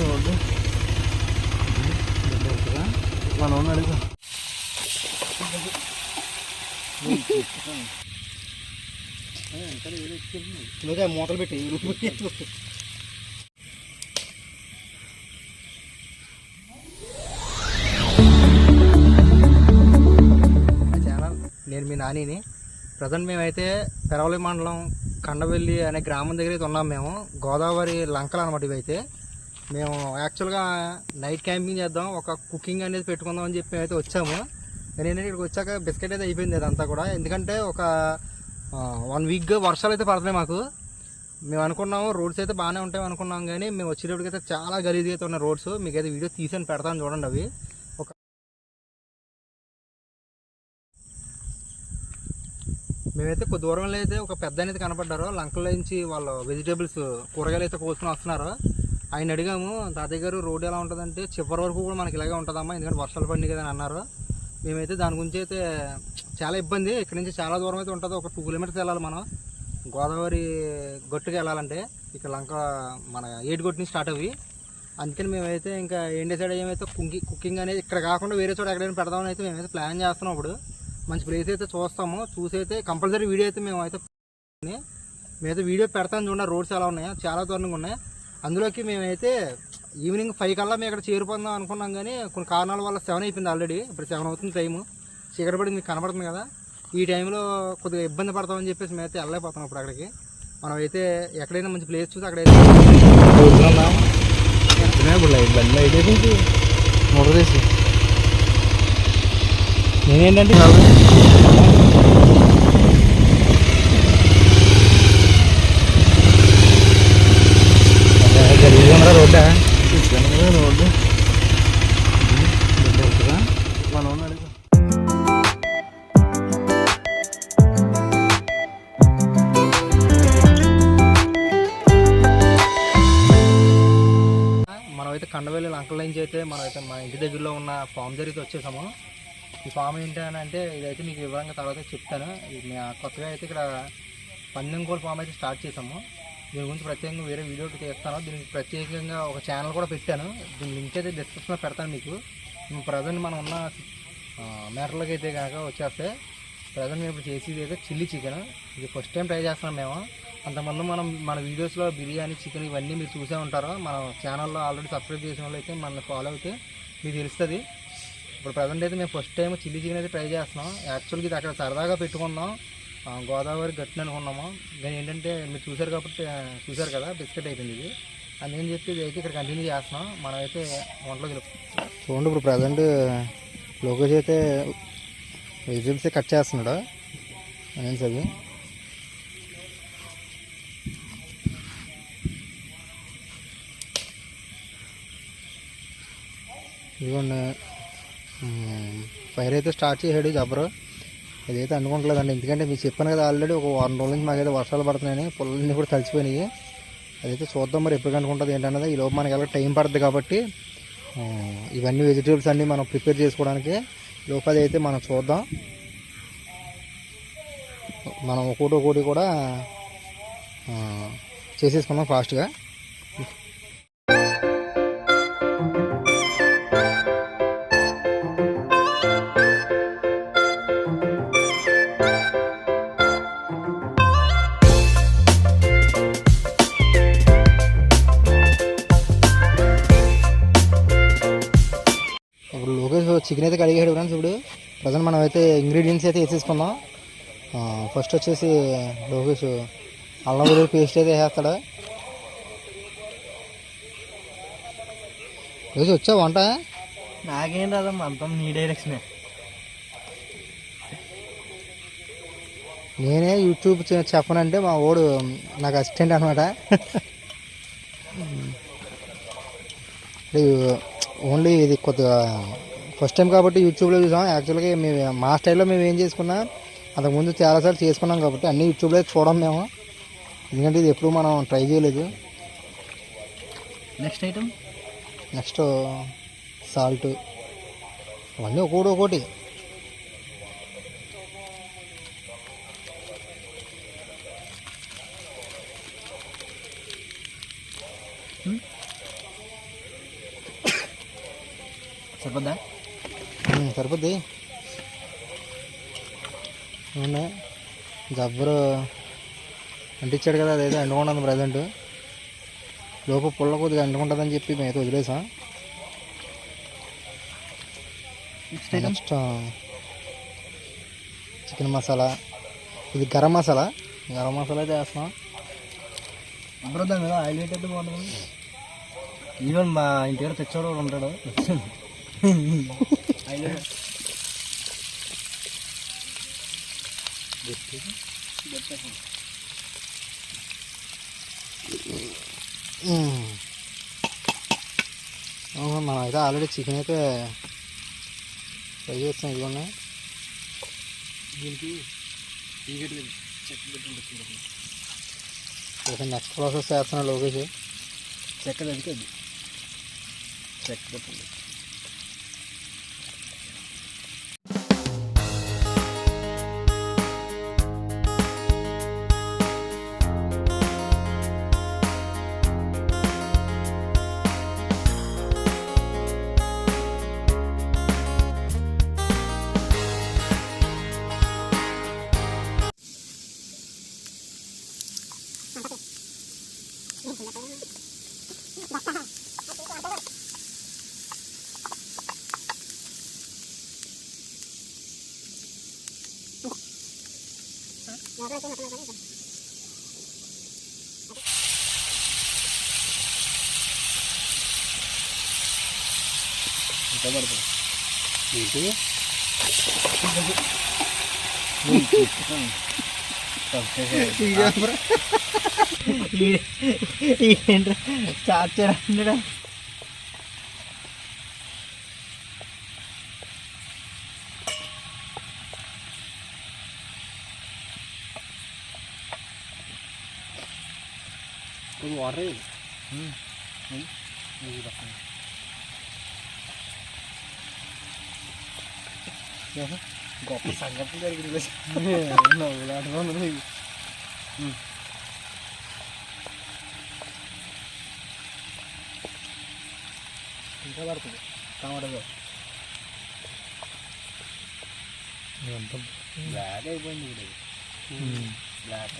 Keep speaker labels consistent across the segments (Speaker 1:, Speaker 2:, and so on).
Speaker 1: Road మనం అడుగు మూతలు పెట్టి ఛానల్ నేను మీ నానిని. ప్రజెంట్ మేమైతే పెరవలి మండలం కండవెల్లి అనే గ్రామం దగ్గర అయితే ఉన్నాం. మేము గోదావరి లంకలు అనమాట. ఇవైతే మేము యాక్చువల్గా నైట్ క్యాంపింగ్ చేద్దాం, ఒక కుకింగ్ అనేది పెట్టుకుందాం అని చెప్పి మేమైతే వచ్చాము. నేను ఏంటంటే ఇక్కడికి వచ్చాక బిస్కెట్ అయితే అయిపోయింది అదంతా కూడా. ఎందుకంటే ఒక 1 వీక్ వర్షాలు అయితే పడుతున్నాయి మాకు. మేము అనుకున్నాము రోడ్స్ అయితే బాగానే ఉంటాయి అనుకున్నాం, కానీ మేము వచ్చేటప్పటికైతే చాలా గలీజ్గా అయితే ఉన్నాయి రోడ్స్. మీకైతే వీడియో తీసాను పెడతాను చూడండి. అవి ఒక మేమైతే కొద్ది దూరంలో అయితే ఒక పెద్ద అనేది కనపడ్డారు. లంకల నుంచి వాళ్ళు వెజిటేబుల్స్ కూరగాయలు అయితే కోసుకుని వస్తున్నారు. ఆయన అడిగాము, తాతయ్య గారు రోడ్ ఎలా ఉంటుందంటే చివరి వరకు కూడా మనకి ఇలాగే ఉంటుందమ్మా, ఎందుకంటే వర్షాలు పడినాయి కదా అని అన్నారు. మేమైతే దాని గురించి అయితే చాలా ఇబ్బంది. ఇక్కడ నుంచి చాలా దూరం అయితే ఉంటుంది, ఒక 2 కిలోమీటర్స్ వెళ్ళాలి మనం గోదావరి గట్టుకు వెళ్ళాలంటే. ఇక్కడ లంక మన ఏటుగొట్టు నుంచి స్టార్ట్ అవి. అందుకని మేమైతే ఇంకా ఏం డిసైడ్ అయ్యామైతే కుకింగ్ అనేది ఇక్కడ కాకుండా వేరే చోట ఎక్కడైనా పెడదామని అయితే మేమైతే ప్లాన్ చేస్తున్నాం. ఇప్పుడు మంచి ప్లేస్ అయితే చూస్తాము, చూసి అయితే కంపల్సరీ వీడియో అయితే మేమైతే వీడియో పెడతాను చూడండి. రోడ్స్ ఎలా ఉన్నాయో చాలా దూరంగా ఉన్నాయి. అందులోకి మేమైతే ఈవినింగ్ 5 కల్లా మేము ఇక్కడ చేరిపోదాం అనుకున్నాం, కానీ కొన్ని కారణాల వల్ల 7 అయిపోయింది ఆల్రెడీ. ఇప్పుడు 7 అవుతుంది టైము, చీకటి పడి మీకు కనబడుతుంది కదా. ఈ టైంలో కొద్దిగా ఇబ్బంది పడతామని చెప్పేసి మేమైతే వెళ్ళలేకపోతున్నాం. ఇప్పుడు అక్కడికి మనం అయితే ఎక్కడైనా మంచి ప్లేస్ చూసి అక్కడైతే నేనేంటంటే రోడ్డా రోడ్డు మనం అడుగు మనమైతే కండవెల్లి లంకల నుంచి అయితే మనమైతే మా ఇంటి దగ్గరలో ఉన్న ఫామ్ జరిగితే వచ్చేసాము. ఈ ఫామ్ ఏంటంటే ఇదైతే మీకు వివరంగా తర్వాత చెప్తాను. కొత్తగా అయితే ఇక్కడ పందెం కోళ్ళ ఫామ్ అయితే స్టార్ట్ చేసాము. దీని గురించి ప్రత్యేకంగా వేరే వీడియో తీస్తాను. దీనికి ప్రత్యేకంగా ఒక ఛానల్ కూడా పెట్టాను, దీని లింక్ అయితే డిస్క్రిప్షన్లో పెడతాను మీకు. ప్రజెంట్ మనం ఉన్న మ్యాటర్లోకి అయితే కనుక వచ్చేస్తే ప్రజెంట్ మేము ఇప్పుడు చేసేది అయితే చిల్లీ చికెన్. ఇది ఫస్ట్ టైం ట్రై చేస్తున్నాం మేము. అంతమంది మన వీడియోస్లో బిర్యానీ చికెన్ ఇవన్నీ మీరు చూసే ఉంటారు. మన ఛానల్లో ఆల్రెడీ సబ్స్క్రైబ్ చేసిన వాళ్ళు అయితే మన ఫాలో అయితే మీకు తెలుస్తుంది. ఇప్పుడు ప్రజెంట్ అయితే మేము ఫస్ట్ టైం చిల్లీ చికెన్ అయితే ట్రై చేస్తున్నాం. యాక్చువల్గా ఇది అక్కడ సరదాగా పెట్టుకున్నాం, గోదావరి గట్టున అనుకున్నాము. కానీ ఏంటంటే మీరు చూసారు కదా బిస్కెట్ అయిపోయింది ఇది. అందుకని చెప్పి ఇది అయితే ఇక్కడ కంటిన్యూ చేస్తున్నాం. మనమైతే వంటలోకి చూడండి. ఇప్పుడు ప్రజెంట్ లోకేష్ అయితే వెజిటేబుల్స్ కట్ చేస్తున్నాడు అనేసి అవి. ఇదిగోండి ఫైర్ అయితే స్టార్ట్ చేసాడు జబ్బరు. ఇదైతే అనుకుంటలేదండి, ఎందుకంటే మీకు చెప్పాను కదా ఆల్రెడీ ఒక 1 రోజుల నుంచి మాకైతే వర్షాలు పడుతున్నాయని, పొలాలన్నీ కూడా తడిచిపోయినాయి. అదైతే చూద్దాం మరి ఎప్పుడు అనుకుంటుంది ఏంటన్నది. ఈ లోపు మనకి ఎలా టైం పడుతుంది కాబట్టి ఇవన్నీ వెజిటేబుల్స్ అన్నీ మనం ప్రిపేర్ చేసుకోవడానికి లోపు అది అయితే మనం చూద్దాం. మనం ఒక్కోటి కూడా చేసేసుకున్నాం ఫాస్ట్గా. చికెన్ అయితే కడిగాడు ఫ్రెండ్స్. ఇప్పుడు ప్రజెంట్ మనం అయితే ఇంగ్రీడియంట్స్ అయితే వేసేసుకుందాం. ఫస్ట్ వచ్చేసి లోకేష్ అల్లం వెల్లుల్లి పేస్ట్ అయితే వేసేస్తాడు. లోకేష్ వచ్చా వంట?
Speaker 2: నాకేం రాదమ్మా, అంతా నీ డైరెక్షనే.
Speaker 1: నేనే యూట్యూబ్ చెప్పనంటే మా వాడు నాకు అసిస్టెంట్ అనమాట. ఓన్లీ ఇది కొద్దిగా ఫస్ట్ టైం కాబట్టి యూట్యూబ్లో చూసాం. యాక్చువల్గా మేము మా స్టైల్లో మేము ఏం చేసుకున్నా అంతకుముందు చాలాసార్లు చేసుకున్నాం కాబట్టి అన్నీ యూట్యూబ్లో చూడం మేము, ఎందుకంటే ఇది ఎప్పుడు మనం ట్రై చేయలేదు. నెక్స్ట్ సాల్ట్ అవన్నీ ఒక్కొక్కటి.
Speaker 2: సరిపోద్దా?
Speaker 1: సరిపోద్ది. అవునా జబ్బరు అంటించాడు కదా, అదేదో ఎండుకుంటుంది ప్రజెంట్. లోపు పుల్ల కొద్దిగా ఎండుకుంటుందని చెప్పి మేమైతే వదిలేసాం. నెక్స్ట్ చికెన్ మసాలా, ఇది గరం మసాలా అయితే వేస్తున్నాం.
Speaker 2: అప్పుడు దాని మీద ఆయిల్ పెట్టేది బాగుంటుంది. ఈవెన్ మా ఇంటి దగ్గర తెచ్చాడు ఉంటాడు. ఆయిల్
Speaker 1: మనం అయితే ఆల్రెడీ చికెన్ అయితే ఫ్రై చేస్తాం. ఇదిగోండి
Speaker 2: దీనికి
Speaker 1: నెక్స్ట్ ప్రాసెస్ చేస్తున్నాడు లోకేష్.
Speaker 2: చెక్క తగ్గుతుంది. చెక్క పెట్టండి. ఇంకా పడుతుంది.
Speaker 1: ఏంటి
Speaker 2: చార్జర్ అంటే
Speaker 1: వాటర్
Speaker 2: గొప్ప సంఘటన జరిగింది. నవ్వులాడుతుంది. ఇంకా పడుతుంది టమాటో. బ్లాక్ అయిపోయింది ఇప్పుడు. బ్లాక్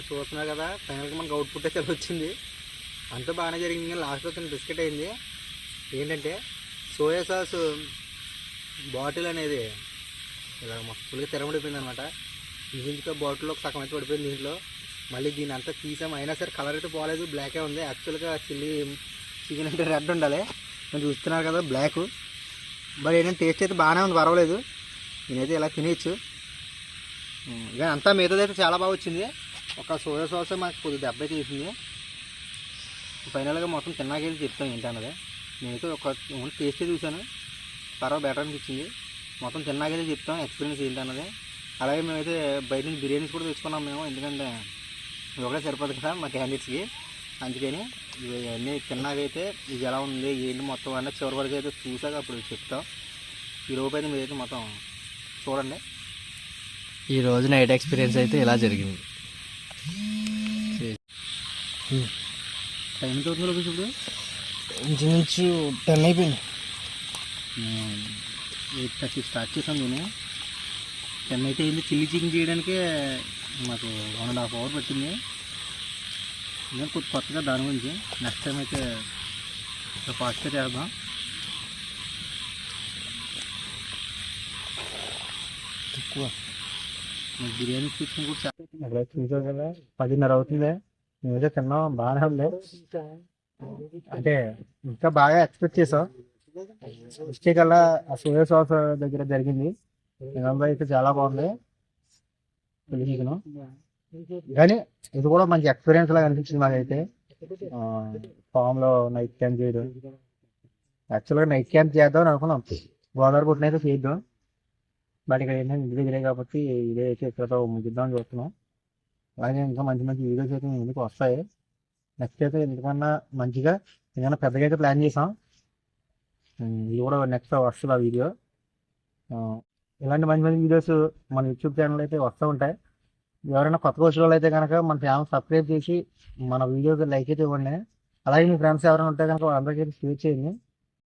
Speaker 1: చూస్తున్నారు కదా, ఫైనల్గా మనకు అవుట్పుట్ అయితే వచ్చింది. అంతా బాగానే జరిగింది. కానీ లాస్ట్లో తను బిస్కెట్ అయింది. ఏంటంటే సోయా సాస్ బాటిల్ అనేది ఇలా ఫుల్గా తెరబడిపోయింది అనమాట. ఇంచుగా బాటిల్లో సగం అయితే పడిపోయింది. దీంట్లో మళ్ళీ దీని అంతా తీసాం. అయినా సరే కలర్ అయితే పోలేదు, బ్లాకే ఉంది. యాక్చువల్గా చిల్లీ చికెన్ అంటే రెడ్ ఉండాలి. నేను చూస్తున్నారు కదా బ్లాక్. బట్ ఏంటంటే టేస్ట్ అయితే బాగానే ఉంది, పర్వాలేదు. నేనైతే ఇలా తినేయచ్చు. కానీ అంతా మిగతాది అయితే చాలా బాగా వచ్చింది. ఒక సోయా సాస్ మాకు కొద్దిగా దెబ్బ అయితే తీసింది. ఫైనల్గా మొత్తం తిన్నాకైతే చెప్తాను ఏంటన్నది. నేనైతే ఒక టేస్ట్ చూసాను, పర్వాలేదు బెటర్ అనిపించింది. మొత్తం తిన్నాకైతే చెప్తాం ఎక్స్పీరియన్స్ ఏంటన్నది. అలాగే మేమైతే బయట నుంచి బిర్యానీస్ కూడా తెచ్చుకున్నాం మేము. ఎందుకంటే ఇది ఒకటే సరిపోదు కదా మా క్యాండిడేట్స్కి. అందుకని ఇవన్నీ తిన్నాకైతే ఇది ఎలా ఉంది ఏంటి మొత్తం అన్న చివరి వరకు అయితే చూసాక అప్పుడు చెప్తాం. ఈ లోపు అయితే మీరైతే మొత్తం చూడండి.
Speaker 2: ఈరోజు నైట్ ఎక్స్పీరియన్స్ అయితే ఇలా జరిగింది.
Speaker 1: టైం ఎంత అవుతుంది లోకేష్ ఇప్పుడు?
Speaker 2: ఇంచుమించు 10 అయిపోయింది.
Speaker 1: 8:30 స్టార్ట్ చేసాం. నేను 10 అయితే అయింది. చిల్లీ చికెన్ చేయడానికే మాకు 1.5 hour పట్టింది. ఇంకా కొత్తగా దాని గురించి నెక్స్ట్ టైం అయితే ఫాస్ట్గా చేద్దాం.
Speaker 2: ఎక్కువ
Speaker 1: బిర్యానీ తీసుకుని కూడా అక్కడ చూసాం కదా 10:30 అవుతుంది. మేమైతే తిన్నాం, బాగానే ఉంది. అంటే ఇంకా బాగా ఎక్స్పెక్ట్ చేసాం. మిస్టేక్ అలా ఆ సోయా సాస్ దగ్గర జరిగింది. ఇదంతా అయితే చాలా బాగుంది చిల్లీ చికెన్. కానీ ఇది కూడా మంచి ఎక్స్పీరియన్స్ లాగా అనిపించింది మాకైతే. ఫామ్లో నైట్ క్యాంప్ చేయడం, యాక్చువల్గా నైట్ క్యాంప్ చేద్దాం అని అనుకున్నాం. గోదావరి గుట్టిన అయితే చేద్దాం. బట్ ఇక్కడ ఏంటంటే ఇంటి దగ్గరే కాబట్టి ఇదే అయితే ఇక్కడ ముగిద్దామని చూస్తున్నాం. అలాగే ఇంకా మంచి మంచి వీడియోస్ అయితే మేము ముందుకు వస్తాయి. నెక్స్ట్ అయితే ఎందుకన్నా మంచిగా ఏదైనా పెద్దగా అయితే ప్లాన్ చేసాం. ఇది కూడా నెక్స్ట్ వస్తుంది ఆ వీడియో. ఇలాంటి మంచి మంచి వీడియోస్ మన యూట్యూబ్ ఛానల్ అయితే వస్తూ ఉంటాయి. ఎవరైనా కొత్తగా వచ్చిన వాళ్ళు అయితే కనుక మన ఛానల్ సబ్స్క్రైబ్ చేసి మన వీడియోకి లైక్ అయితే ఇవ్వండి. అలాగే మీ ఫ్రెండ్స్ ఎవరైనా ఉంటే కనుక వాళ్ళందరికీ షేర్ చేయండి.